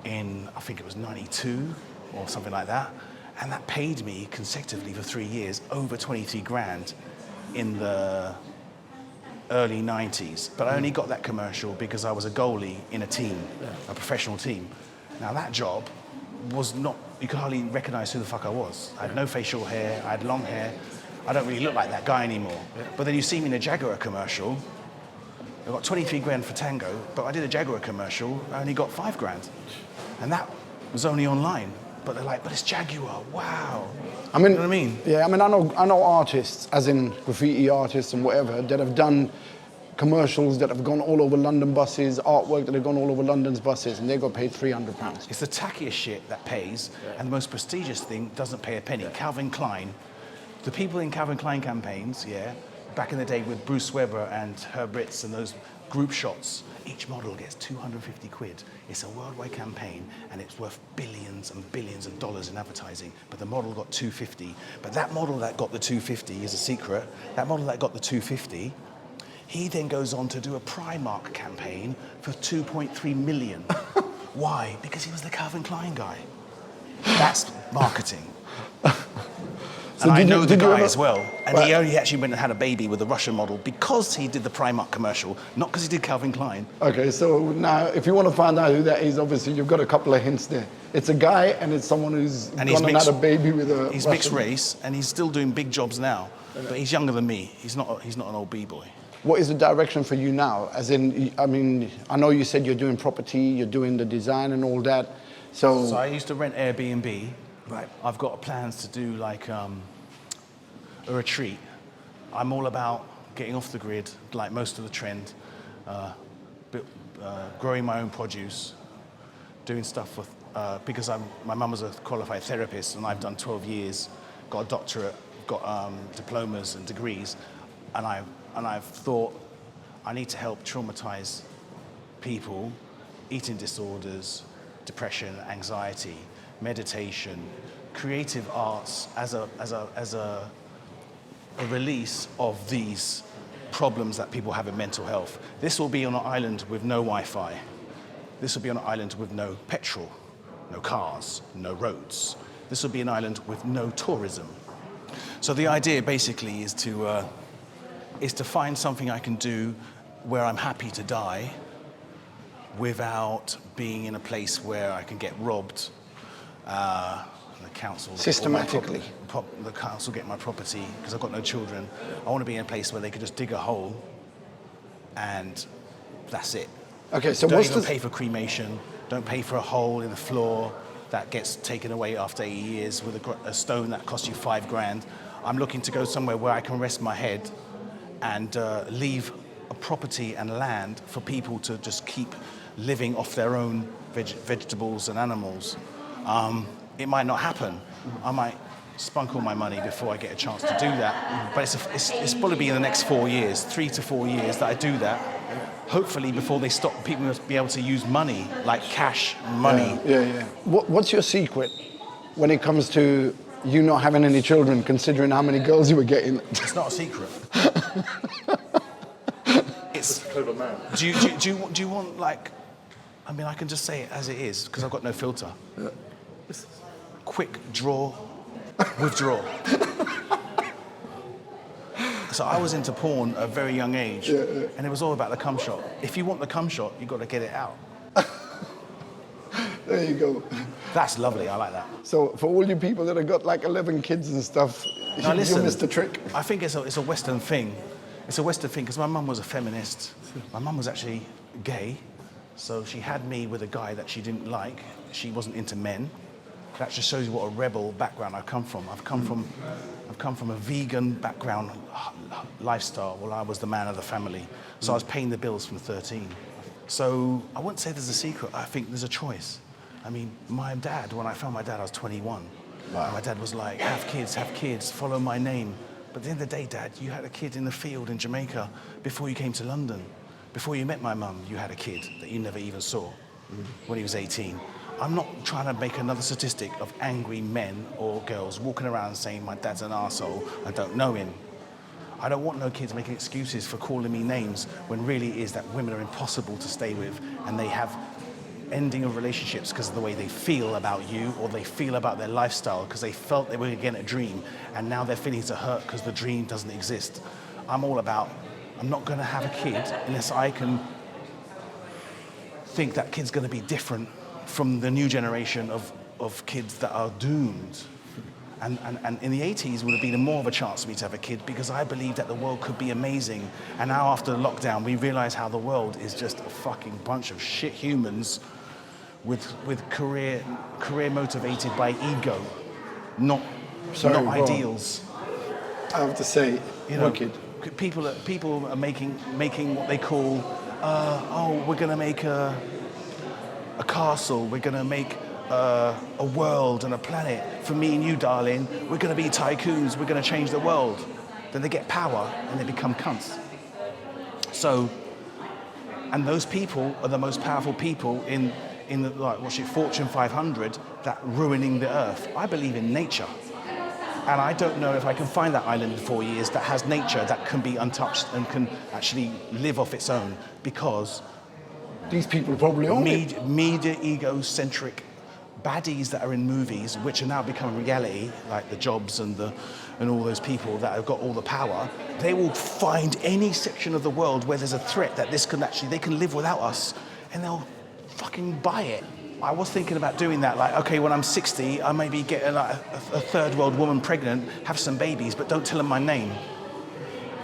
in, I think it was 92 or something like that. And that paid me consecutively for 3 years over 23 grand in the early 90s. But I only got that commercial because I was a goalie in a team, a professional team. Now that job was not, you could hardly recognize who the fuck I was. I had no facial hair, I had long hair. I don't really look like that guy anymore. But then you see me in a Jaguar commercial, I got 23 grand for Tango, but I did a Jaguar commercial, I only got 5 grand. And that was only online. But they're like, but it's Jaguar, wow. I mean, you know what I mean? Yeah, I mean, I know artists, as in graffiti artists and whatever, that have done commercials that have gone all over London buses, artwork that have gone all over London's buses, and they got paid £300. It's the tackiest shit that pays, and the most prestigious thing doesn't pay a penny. Calvin Klein, the people in Calvin Klein campaigns, back in the day with Bruce Weber and Herb Ritz and those group shots, each model gets 250 quid. It's a worldwide campaign, and it's worth billions and billions of dollars in advertising, but the model got 250. But that model that got the 250 is a secret. That model that got the 250, he then goes on to do a Primark campaign for 2.3 million. Why? Because he was the Calvin Klein guy. That's marketing. So and I know the guy ever, as well. And he only actually went and had a baby with a Russian model because he did the Primark commercial, not because he did Calvin Klein. Okay, so now if you want to find out who that is, obviously you've got a couple of hints there. It's a guy and it's someone who's gone and had a baby with a He's Russian. mixed race and he's still doing big jobs now. But he's younger than me. He's not an old B-boy. What is the direction for you now? As in, I mean, I know you said you're doing property, you're doing the design and all that. So I used to rent Airbnb. Right. I've got plans to do like a retreat. I'm all about getting off the grid, like most of the trend, growing my own produce, doing stuff with, because my mum was a qualified therapist and I've done 12 years, got a doctorate, got diplomas and degrees, and I've thought I need to help traumatize people, eating disorders, depression, anxiety, meditation, creative arts as a release of these problems that people have in mental health. This will be on an island with no Wi-Fi. This will be on an island with no petrol, no cars, no roads. This will be an island with no tourism. So the idea basically is to find something I can do where I'm happy to die without being in a place where I can get robbed. The council systematically. The council get my property because I've got no children. I want to be in a place where they could just dig a hole and that's it. Okay, so don't even pay for cremation. Don't pay for a hole in the floor that gets taken away after 80 years with a stone that costs you $5,000. I'm looking to go somewhere where I can rest my head and leave a property and land for people to just keep living off their own vegetables and animals, it might not happen. I might spunk all my money before I get a chance to do that. But it's probably in the next 4 years, 3 to 4 years that I do that. Hopefully before they stop, people must be able to use money, like cash money. Yeah. What's your secret when it comes to you not having any children, considering how many girls you were getting? It's not a secret. It's a clever man. Do you want, like, I mean, I can just say it as it is because I've got no filter. Yeah. Quick draw, withdraw. So I was into porn at a very young age, and it was all about the cum shot. If you want the cum shot, you've got to get it out. There you go. That's lovely, I like that. So for all you people that have got like 11 kids and stuff, now, listen, you missed the trick. I think it's a Western thing. It's a Western thing because my mum was a feminist. My mum was actually gay, so she had me with a guy that she didn't like. She wasn't into men. That just shows you what a rebel background I've come from. I've come from a vegan background lifestyle while I was the man of the family. So I was paying the bills from 13. So I wouldn't say there's a secret. I think there's a choice. I mean, my dad, when I found my dad, I was 21. Wow. My dad was like, have kids, follow my name. But at the end of the day, Dad, you had a kid in the field in Jamaica before you came to London. Before you met my mum, you had a kid that you never even saw when he was 18. I'm not trying to make another statistic of angry men or girls walking around saying my dad's an arsehole, I don't know him. I don't want no kids making excuses for calling me names when really it is that women are impossible to stay with and they have ending of relationships because of the way they feel about you or they feel about their lifestyle because they felt they were getting a dream and now their feelings are hurt because the dream doesn't exist. I'm all about, I'm not going to have a kid unless I can think that kid's going to be different from the new generation of kids that are doomed. And in the 80s would have been more of a chance for me to have a kid because I believed that the world could be amazing. And now after the lockdown, we realize how the world is just a fucking bunch of shit humans with career motivated by ego, not ideals. I have to say, you know, wicked. People are making what they call, we're going to make a castle, we're going to make a world and a planet for me and you, darling. We're going to be tycoons, we're going to change the world. Then they get power and they become cunts. So, and those people are the most powerful people in the Fortune 500 that ruining the earth. I believe in nature. And I don't know if I can find that island in 4 years that has nature that can be untouched and can actually live off its own because these people probably own it. Media egocentric baddies that are in movies, which are now becoming reality, like the Jobs and all those people that have got all the power, they will find any section of the world where there's a threat that they can live without us, and they'll fucking buy it. I was thinking about doing that, like, okay, when I'm 60, I maybe get a third world woman pregnant, have some babies, but don't tell them my name.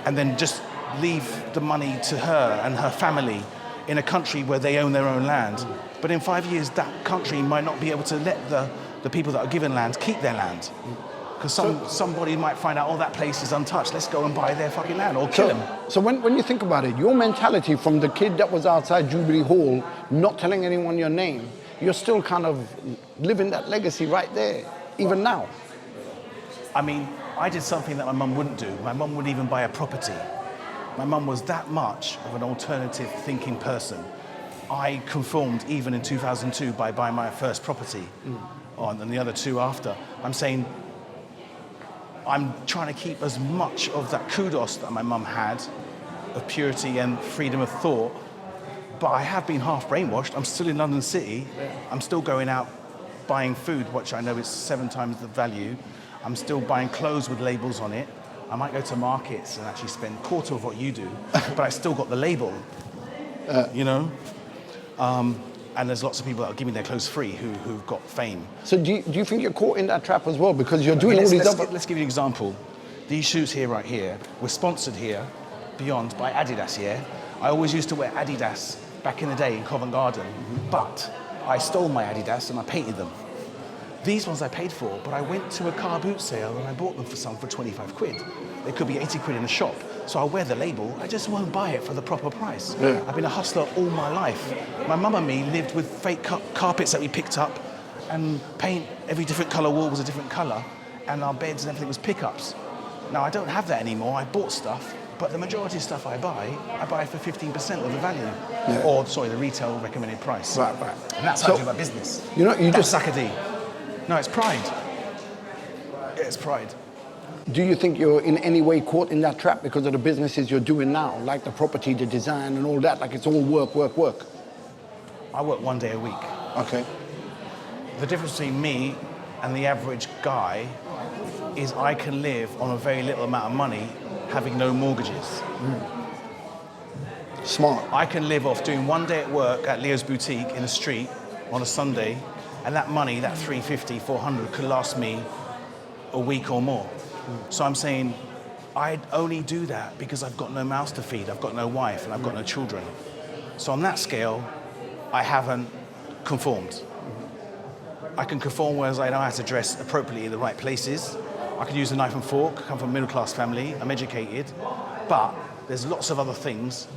And then just leave the money to her and her family in a country where they own their own land. But in 5 years, that country might not be able to let the people that are given land keep their land. Because somebody might find out, that place is untouched, let's go and buy their fucking land or kill them. So when you think about it, your mentality from the kid that was outside Jubilee Hall, not telling anyone your name, you're still kind of living that legacy right there, even now. I mean, I did something that my mum wouldn't do. My mum wouldn't even buy a property. My mum was that much of an alternative thinking person. I conformed even in 2002 by buying my first property and the other two after. I'm saying I'm trying to keep as much of that kudos that my mum had of purity and freedom of thought, but I have been half brainwashed. I'm still in London City. I'm still going out buying food, which I know is 7 times the value. I'm still buying clothes with labels on it. I might go to markets and actually spend a quarter of what you do, but I still got the label, you know? And there's lots of people that are giving their clothes free who've got fame. So do you think you're caught in that trap as well? Because you're doing all these other... Let's give you an example. These shoes here, right here, were sponsored here, Beyond, by Adidas, yeah? I always used to wear Adidas back in the day in Covent Garden, but I stole my Adidas and I painted them. These ones I paid for, but I went to a car boot sale and I bought them for 25 quid. They could be 80 quid in the shop. So I'll wear the label, I just won't buy it for the proper price. Yeah. I've been a hustler all my life. My mum and me lived with fake carpets that we picked up and paint, every different colour wall was a different colour, and our beds and everything was pickups. Now I don't have that anymore, I bought stuff, but the majority of stuff I buy for 15% of the value. Yeah. Or, sorry, the retail recommended price. Right. And that's how I do my business. You know, you That's just... Saatchi. No, it's pride. Yeah, it's pride. Do you think you're in any way caught in that trap because of the businesses you're doing now, like the property, the design and all that, like it's all work? I work 1 day a week. Okay. The difference between me and the average guy is I can live on a very little amount of money having no mortgages. Smart. I can live off doing 1 day at work at Leo's Boutique in the street on a Sunday, and that money, that 350, 400, could last me a week or more. So I'm saying I'd only do that because I've got no mouths to feed, I've got no wife, and I've got no children. So on that scale, I haven't conformed. I can conform whereas I know how to dress appropriately in the right places. I can use a knife and fork, come from a middle-class family, I'm educated, but there's lots of other things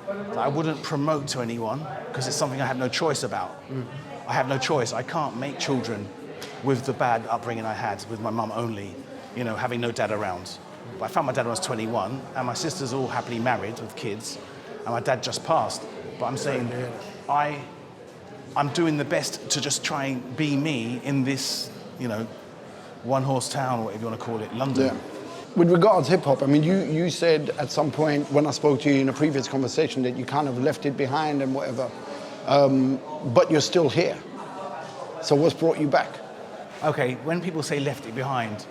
that I wouldn't promote to anyone because it's something I have no choice about. I have no choice. I can't make children with the bad upbringing I had with my mum only, you know, having no dad around. But I found my dad when I was 21, and my sisters all happily married with kids, and my dad just passed. But I'm saying I'm doing the best to just try and be me in this, you know, one-horse town, or whatever you want to call it, London. Yeah. With regards hip-hop, I mean, you said at some point when I spoke to you in a previous conversation that you kind of left it behind and whatever, but you're still here. So what's brought you back? Okay, when people say left it behind,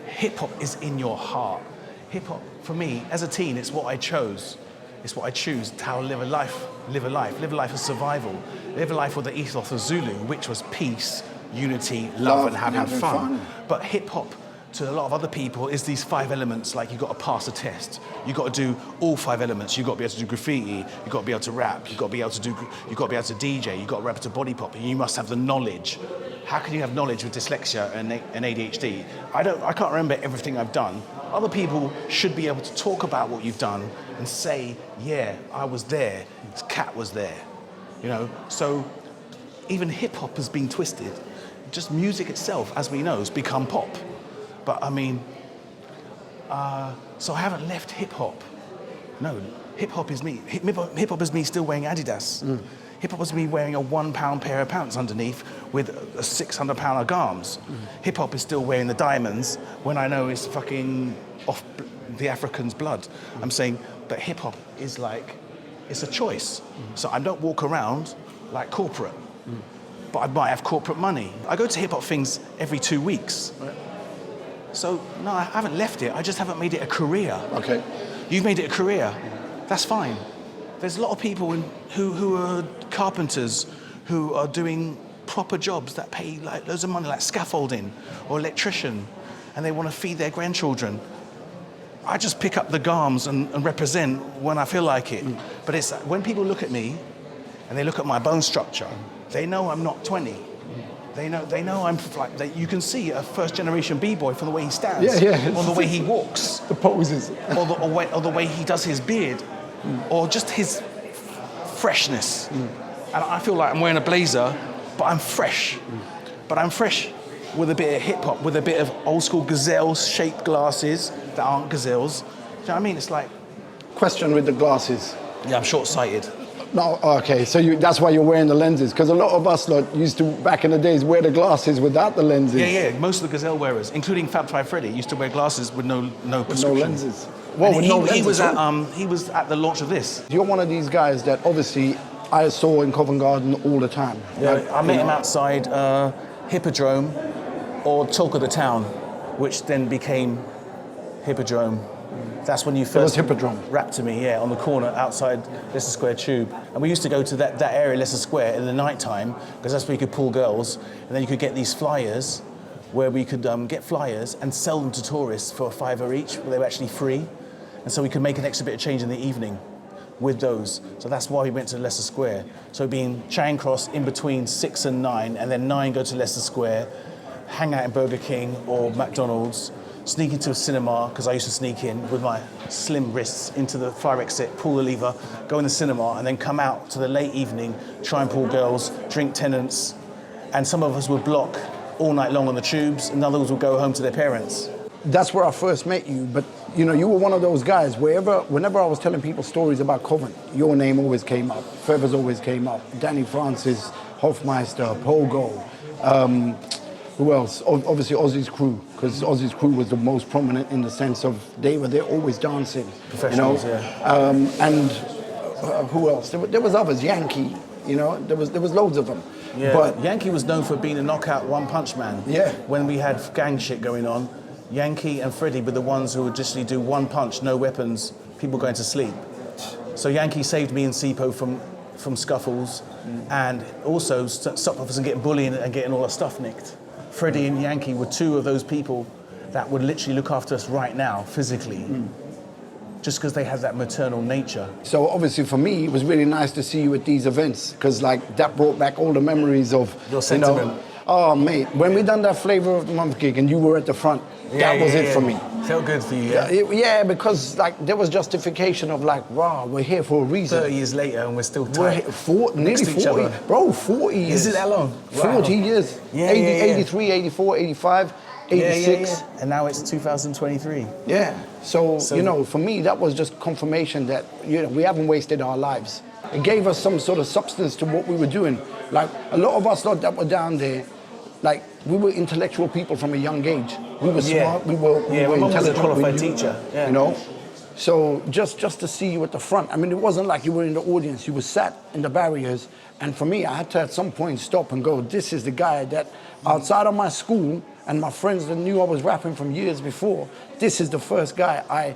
hip-hop is in your heart. Hip-hop, for me, as a teen, it's what I chose. It's what I choose, it's how I live a life of survival, live a life with the ethos of Zulu, which was peace, unity, love and having fun. But hip-hop, to a lot of other people, is these 5 elements, like you've got to pass a test. You've got to do all 5 elements. You've got to be able to do graffiti, you've got to be able to rap, you've got to be able to DJ, you've got to rap to body pop, and you must have the knowledge. How can you have knowledge with dyslexia and ADHD? I can't remember everything I've done. Other people should be able to talk about what you've done and say, yeah, I was there, Cat was there, you know? So even hip hop has been twisted. Just music itself, as we know, has become pop. But I mean, so I haven't left hip hop. No, hip hop is me. Hip hop is me still wearing Adidas. Hip hop is me wearing a £1 pair of pants underneath with a £600 of garms. Hip hop is still wearing the diamonds when I know it's fucking off the African's blood. I'm saying, but hip hop is like, it's a choice. So I don't walk around like corporate, but I might have corporate money. I go to hip hop things every 2 weeks. Right. So no, I haven't left it. I just haven't made it a career. Okay. You've made it a career. That's fine. There's a lot of people who are carpenters who are doing proper jobs that pay like loads of money, like scaffolding or electrician, and they want to feed their grandchildren. I just pick up the garms and represent when I feel like it. But it's when people look at me and they look at my bone structure, they know I'm not 20. They know I'm like, you can see a first generation B-boy from the way he stands, or the way he walks, the poses, or the way he does his beard, or just his freshness. And I feel like I'm wearing a blazer, but I'm fresh. But I'm fresh with a bit of hip hop, with a bit of old school gazelle-shaped glasses that aren't gazelles. Do you know what I mean? It's like... Question with the glasses. Yeah, I'm short-sighted. No, okay, so that's why you're wearing the lenses, because a lot of us lot used to, back in the days, wear the glasses without the lenses. Yeah, most of the gazelle wearers, including Fab Five Freddy, used to wear glasses with no prescription. No lenses. Well, with no lenses. He was at the launch of this. You're one of these guys that obviously I saw in Covent Garden all the time. Yeah, like, I met him outside Hippodrome or Talk of the Town, which then became Hippodrome. That's when you first rapped to me, on the corner outside Leicester Square Tube. And we used to go to that area, Leicester Square, in the night time, because that's where you could pull girls, and then you could get these flyers, where we could get flyers and sell them to tourists for £5 each, where they were actually free. And so we could make an extra bit of change in the evening. with those. So that's why we went to Leicester Square. So being Charing Cross in between 6 and 9, and then 9 go to Leicester Square, hang out in Burger King or McDonald's, sneak into a cinema, because I used to sneak in with my slim wrists into the fire exit, pull the lever, go in the cinema, and then come out to the late evening, try and pull girls, drink Tennants, and some of us would block all night long on the tubes, and others would go home to their parents. That's where I first met you, but you know, you were one of those guys, whenever I was telling people stories about Covent, your name always came up, Feathers always came up, Danny Francis, Hofmeister, Pogo, who else? Obviously Ozzy's crew, because Ozzy's crew was the most prominent in the sense of they were there always dancing. Professionals, you know? yeah. And who else? There was others, Yankee, you know, there was loads of them. Yeah, but Yankee was known for being a knockout one-punch man. Yeah. When we had gang shit going on, Yankee and Freddie were the ones who would just do one punch, no weapons, people going to sleep. So Yankee saved me and Sipho from scuffles, and also stopped us from getting bullied and getting all our stuff nicked. Freddie and Yankee were two of those people that would literally look after us right now, physically, just because they had that maternal nature. So obviously for me, it was really nice to see you at these events, because like that brought back all the memories of, your sentiment. You know, oh mate, when we done that Flavor of the Month gig and you were at the front, that was it for me. Felt good for you, Yeah, because like there was justification of like, wow, we're here for a reason. 30 years later and we're still We're tight. Nearly to each 40, other. bro, 40 years. Is it that long? 40 years. Yeah, 80, yeah, yeah. 83, 84, 85, 86. Yeah. And now it's 2023. Yeah, so, you know, for me, that was just confirmation that, you know, we haven't wasted our lives. It gave us some sort of substance to what we were doing. Like, a lot of us that were down there, like, we were intellectual people from a young age. We were smart, we were my mum was a intelligent. qualified we knew, teacher. Yeah. You know? So just to see you at the front, I mean, it wasn't like you were in the audience, you were sat in the barriers. And for me, I had to at some point stop and go, this is the guy that outside of my school and my friends that knew I was rapping from years before, this is the first guy I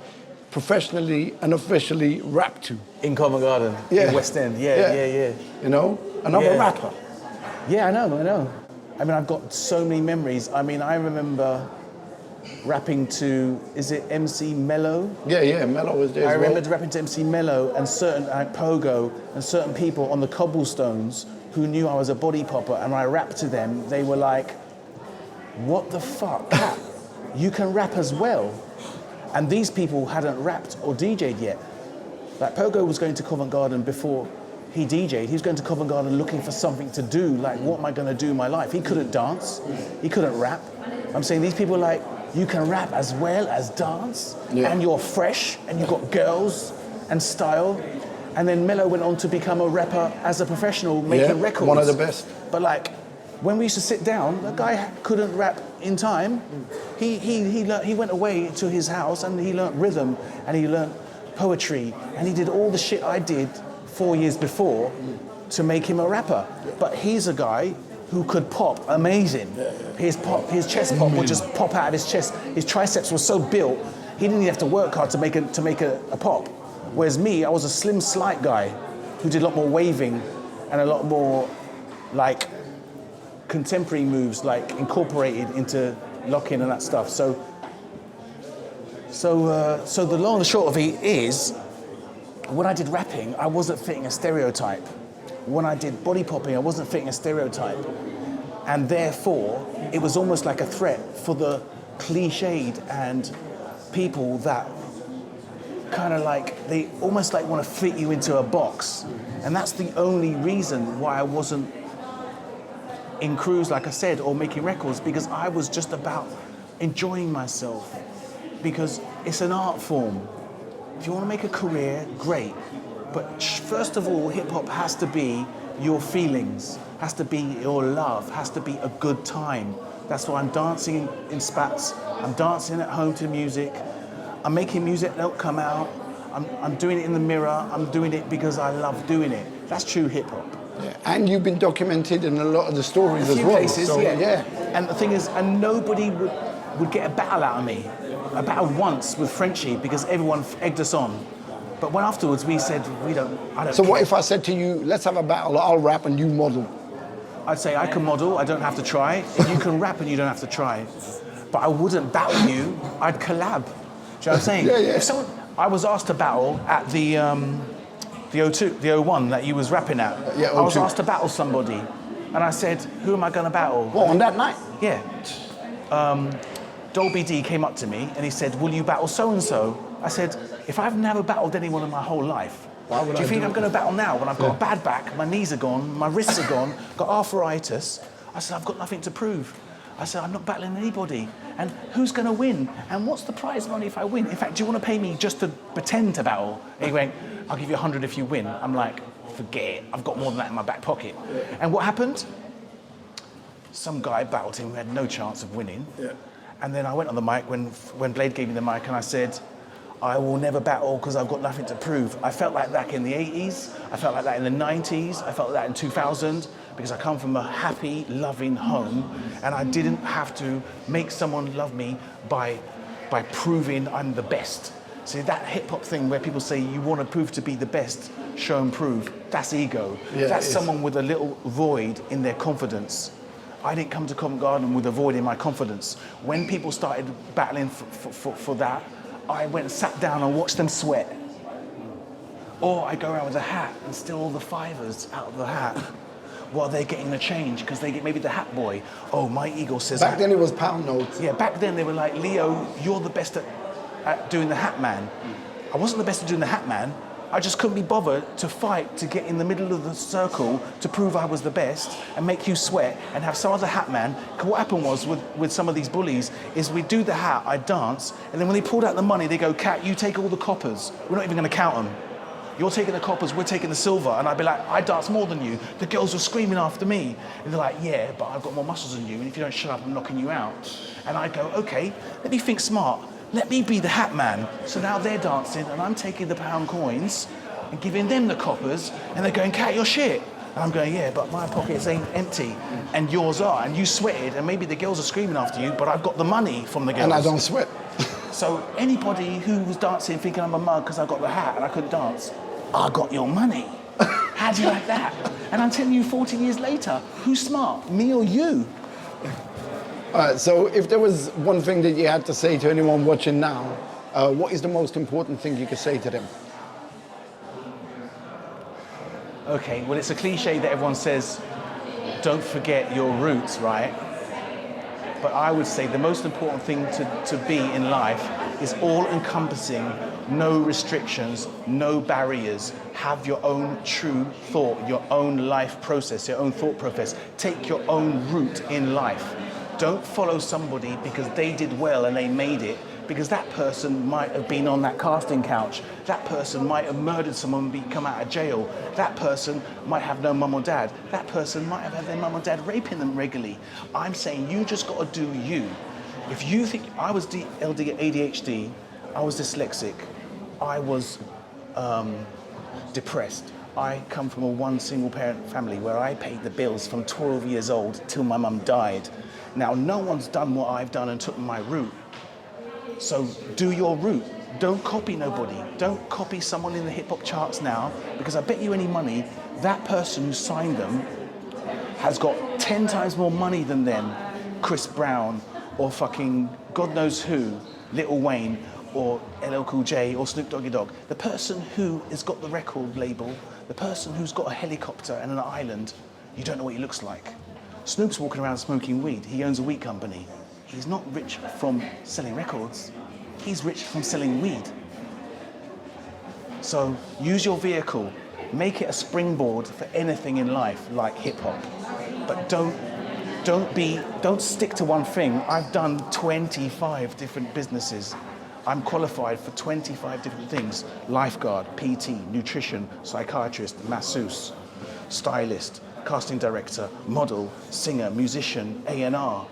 professionally and officially rapped to. In Covent Garden, in West End. Yeah. You know, another rapper. Yeah, I know. I mean, I've got so many memories. I mean, I remember rapping to, is it MC Mello? Yeah, Mello was there I as well. remember rapping to MC Mello and certain, like Pogo, and certain people on the cobblestones who knew I was a body popper, and I rapped to them. They were like, what the fuck? You can rap as well. And these people hadn't rapped or DJ'd yet. Like Pogo was going to Covent Garden before he DJ'd. He was going to Covent Garden looking for something to do, like what am I going to do in my life? He couldn't dance, he couldn't rap. I'm saying these people are like, you can rap as well as dance, and you're fresh, and you've got girls and style. And then Mello went on to become a rapper as a professional, making records. One of the best. But like, when we used to sit down, the guy couldn't rap in time. He went away to his house and he learnt rhythm and he learnt poetry and he did all the shit I did 4 years before to make him a rapper. But he's a guy who could pop amazing. His chest pop would just pop out of his chest. His triceps were so built, he didn't even have to work hard to make a pop. Whereas me, I was a slim, slight guy who did a lot more waving and a lot more like contemporary moves, like incorporated into lock-in and that stuff. So the long and the short of it is, when I did rapping, I wasn't fitting a stereotype. When I did body popping, I wasn't fitting a stereotype. And therefore, it was almost like a threat for the cliched and people that kind of like, they almost like want to fit you into a box. And that's the only reason why I wasn't in crews, like I said, or making records, because I was just about enjoying myself. Because it's an art form. If you want to make a career, great. But first of all, hip hop has to be your feelings, has to be your love, has to be a good time. That's why I'm dancing in spats, I'm dancing at home to music, I'm making music that'll come out, I'm doing it in the mirror, I'm doing it because I love doing it. That's true hip hop. Yeah. And you've been documented in a lot of the stories as well. Places, so, yeah. And the thing is, and nobody would get a battle out of me. I battled once with Frenchie because everyone egged us on. But when afterwards we said, I don't So care. what if I said to you, let's have a battle, I'll rap and you model? I'd say I can model, I don't have to try. If you can rap and you don't have to try. But I wouldn't battle you, I'd collab. Do you know what I'm saying? Yeah. If I was asked to battle at the The 02, the 01 that you was rapping at. Yeah, I was 02. asked to battle somebody, and I said, who am I going to battle? What, on that night? Yeah. Dolby D came up to me and he said, will you battle so-and-so? I said, if I've never battled anyone in my whole life, do you think I'm going to battle now when I've got a bad back, my knees are gone, my wrists are gone, got arthritis? I said, I've got nothing to prove. I said, I'm not battling anybody. And who's going to win? And what's the prize money if I win? In fact, do you want to pay me just to pretend to battle? And he went, I'll give you 100 if you win. I'm like, forget it. I've got more than that in my back pocket. And what happened? Some guy battled him who had no chance of winning. Yeah. And then I went on the mic when Blade gave me the mic and I said, I will never battle because I've got nothing to prove. I felt like that in the 80s. I felt like that in the 90s. I felt like that in 2000 because I come from a happy, loving home and I didn't have to make someone love me by proving I'm the best. See, that hip-hop thing where people say you want to prove to be the best, show and prove, that's ego. Yeah, that's someone with a little void in their confidence. I didn't come to Covent Garden with a void in my confidence. When people started battling for that, I went and sat down and watched them sweat. Or I go around with a hat and steal all the fivers out of the hat while they're getting the change, because they get maybe the hat boy. Oh, my ego says... Back then it was pound notes. Yeah, back then they were like, Leo, you're the best at doing the hat man. I wasn't the best at doing the hat man. I just couldn't be bothered to fight to get in the middle of the circle to prove I was the best and make you sweat and have some other hat man. Because what happened was with some of these bullies is we do the hat, I dance, and then when they pulled out the money, they go, Cat, you take all the coppers. We're not even going to count them. You're taking the coppers, we're taking the silver. And I'd be like, I dance more than you. The girls were screaming after me. And they're like, yeah, but I've got more muscles than you. And if you don't shut up, I'm knocking you out. And I go, okay, let me think smart. Let me be the hat man. So now they're dancing and I'm taking the pound coins and giving them the coppers. And they're going, Cat, you're shit. And I'm going, yeah, but my pockets ain't empty. And yours are. And you sweated. And maybe the girls are screaming after you, but I've got the money from the girls. And I don't sweat. So anybody who was dancing thinking I'm a mug because I got the hat and I couldn't dance, I got your money. How do you like that? And I'm telling you 40 years later, who's smart, me or you? All right, so if there was one thing that you had to say to anyone watching now, what is the most important thing you could say to them? Okay, well, it's a cliche that everyone says, don't forget your roots, right? But I would say the most important thing to be in life is all-encompassing, no restrictions, no barriers. Have your own true thought, your own life process, your own thought process. Take your own route in life. Don't follow somebody because they did well and they made it, because that person might have been on that casting couch. That person might have murdered someone and come out of jail. That person might have no mum or dad. That person might have had their mum or dad raping them regularly. I'm saying you just got to do you. If you think I was ADHD, I was dyslexic, I was depressed. I come from a one single parent family where I paid the bills from 12 years old till my mum died. Now, no one's done what I've done and took my route. So do your route. Don't copy nobody. Don't copy someone in the hip hop charts now, because I bet you any money that person who signed them has got 10 times more money than them. Chris Brown or fucking God knows who, Lil Wayne or LL Cool J or Snoop Doggy Dogg. The person who has got the record label, the person who's got a helicopter and an island, you don't know what he looks like. Snoop's walking around smoking weed. He owns a weed company. He's not rich from selling records. He's rich from selling weed. So use your vehicle. Make it a springboard for anything in life, like hip hop. But don't stick to one thing. I've done 25 different businesses. I'm qualified for 25 different things. Lifeguard, PT, nutrition, psychiatrist, masseuse, stylist, casting director, model, singer, musician, A&R.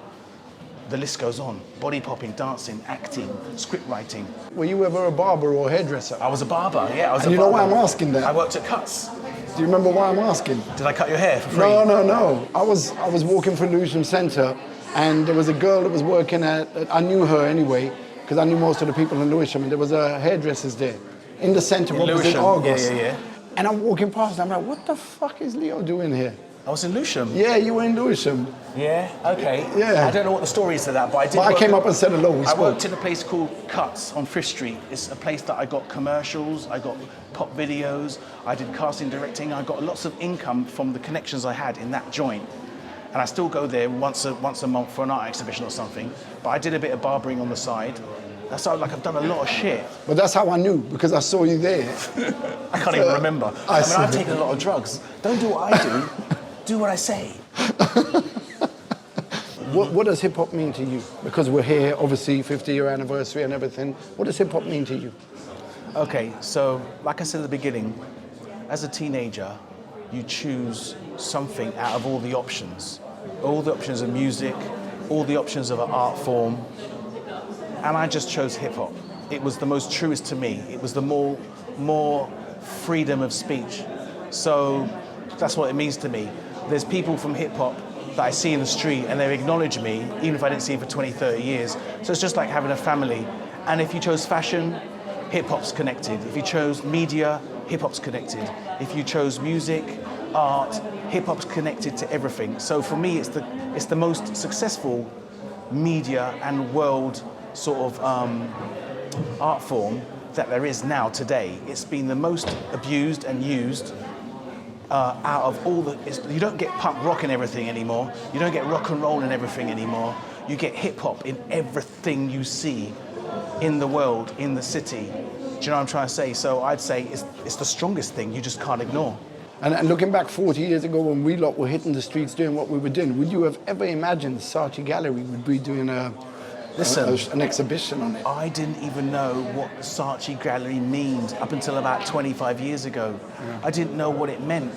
The list goes on. Body popping, dancing, acting, script writing. Were you ever a barber or hairdresser? I was a barber, yeah, I was And a you know barber. why I'm asking that? I worked at Cuts. Do you remember why I'm asking? Did I cut your hair for free? No. I was walking through Lewisham Centre, and there was a girl that was working at, I knew her anyway, because I knew most of the people in Lewisham, and there was a hairdresser's there in the centre opposite Lewisham, Argos. yeah. And I'm walking past, and I'm like, what the fuck is Leo doing here? I was in Lewisham. Yeah, you were in Lewisham. Yeah, okay. Yeah. I don't know what the story is to that, but I did. But I came up and said hello, we I spoke. worked in a place called Cuts on Fifth Street. It's a place that I got commercials, I got pop videos, I did casting directing, I got lots of income from the connections I had in that joint. And I still go there once a month for an art exhibition or something. But I did a bit of barbering on the side. That's how, like, I've done a lot of shit. But that's how I knew, because I saw you there. I can't even remember. I mean, see. I've taken a lot of drugs. Don't do what I do. Do what I say. What does hip hop mean to you? Because we're here, obviously, 50-year anniversary and everything. What does hip hop mean to you? Okay, so like I said at the beginning, as a teenager, you choose something out of all the options. All the options of music, all the options of an art form. And I just chose hip hop. It was the most truest to me. It was the more freedom of speech. So that's what it means to me. There's people from hip hop that I see in the street and they acknowledge me, even if I didn't see them for 20, 30 years. So it's just like having a family. And if you chose fashion, hip hop's connected. If you chose media, hip hop's connected. If you chose music, art, hip hop's connected to everything. So for me, it's the most successful media and world sort of art form that there is now today. It's been the most abused and used out of all the. You don't get punk rock in everything anymore. You don't get rock and roll in everything anymore. You get hip hop in everything you see in the world, in the city. Do you know what I'm trying to say? So I'd say it's the strongest thing. You just can't ignore. And looking back 40 years ago when we lot were hitting the streets doing what we were doing, would you have ever imagined Saatchi Gallery would be doing an exhibition on it? I didn't even know what Saatchi Gallery means up until about 25 years ago. Yeah. I didn't know what it meant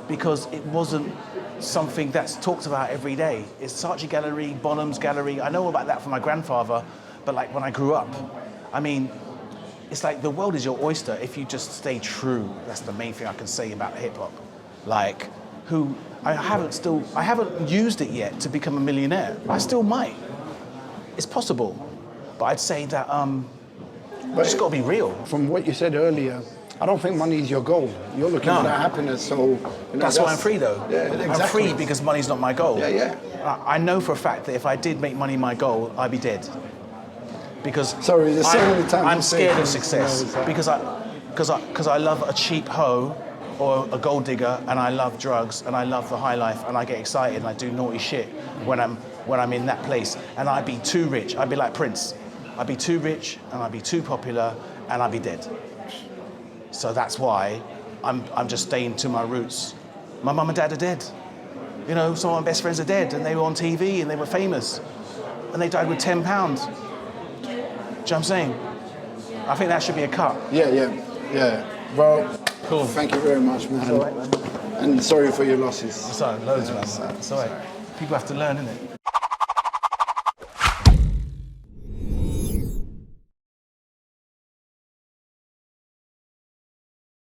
because it wasn't something that's talked about every day. It's Saatchi Gallery, Bonham's Gallery. I know about that from my grandfather, but like when I grew up, I mean, it's like the world is your oyster if you just stay true. That's the main thing I can say about hip hop. Like, I haven't used it yet to become a millionaire. I still might. It's possible, but I'd say that it's got to be real. From what you said earlier, I don't think money is your goal. You're looking for that happiness, so... That's why I'm free, though. Yeah, exactly. I'm free because money's not my goal. Yeah, yeah. I know for a fact that if I did make money my goal, I'd be dead. Because I'm scared of success. Because I love a cheap hoe or a gold digger, and I love drugs, and I love the high life, and I get excited, and I do naughty shit when I'm in that place. And I'd be too rich. I'd be like Prince. I'd be too rich, and I'd be too popular, and I'd be dead. So that's why I'm just staying to my roots. My mum and dad are dead. You know, some of my best friends are dead, and they were on TV, and they were famous, and they died with £10. Do you know what I'm saying? I think that should be a cut. Yeah. Well, cool. Thank you very much, man. It's all right, man. And sorry for your losses. Sorry, loads, man. It's all right. People have to learn, innit?